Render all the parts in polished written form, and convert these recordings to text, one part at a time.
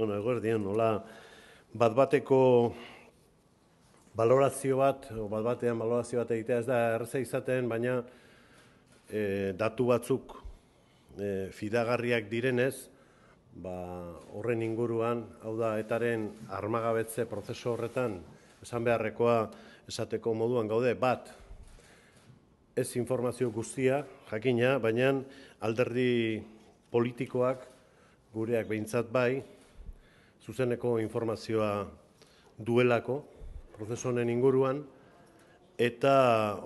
Bueno, eguerdian, nola bat-bateko balorazio bat, o bat-batean balorazio bat egitea ez da erraza izaten, baina datu batzuk fidagarriak direnez, horren inguruan, hau da, etaren armagabetze prozesu horretan, esan beharrekoa esateko moduan gaude, bat, ez informazio guztia, jakina, baina alderdi politikoak, gureak behintzat bai, zuzeneko informazioa duelako, prozesu honen inguruan, eta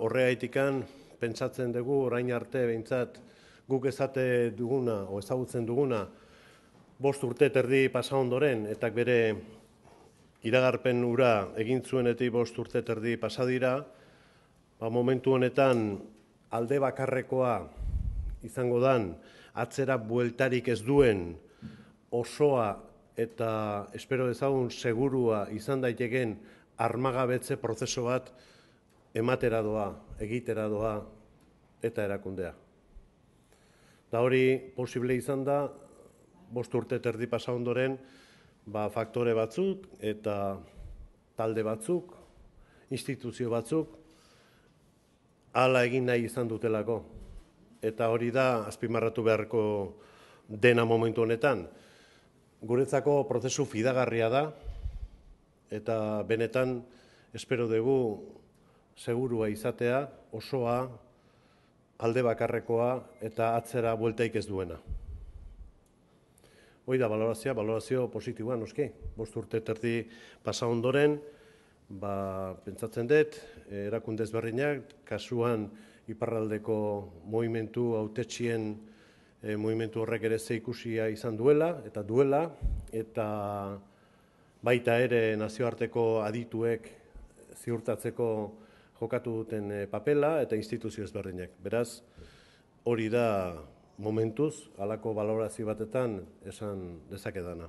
horregaitikan pentsatzen dugu orain arte behintzat guk ezate duguna, o ezagutzen duguna, 5 urte terdi pasa ondoren, eta bere iragarpen hura egin zuenetik 5 urte terdi pasa dira, momentu honetan alde bakarrekoa izango dan, atzera bueltarik ez duen osoa eta espero dezagun segurua izan daiteken armagabetze prozesu bat ematera doa, egitera doa eta erakundea. Da hori posible izan da, 5 urte terdi pasa ondoren, faktore batzuk eta talde batzuk, instituzio batzuk, hala egin nahi izan dutelako. Eta hori da azpimarratu beharko dena momentu honetan. Guretzako prozesu fidagarria da, eta benetan espero dugu segurua izatea, osoa, alde bakarrekoa eta atzera bueltaik ez duena. Hoi da balorazio positiboa, noski. 5 urte terdi pasa ondoren, pentsatzen dut, erakunde ezberdinak, kasuan iparraldeko movimentu hautetxien movimentu horrek ere ikusia izan duela, eta baita ere nazioarteko adituek ziurtatzeko jokatu duten papela eta instituzio ezberdinak. Beraz, hori da momentuz, halako balorazio batetan esan dezakedana.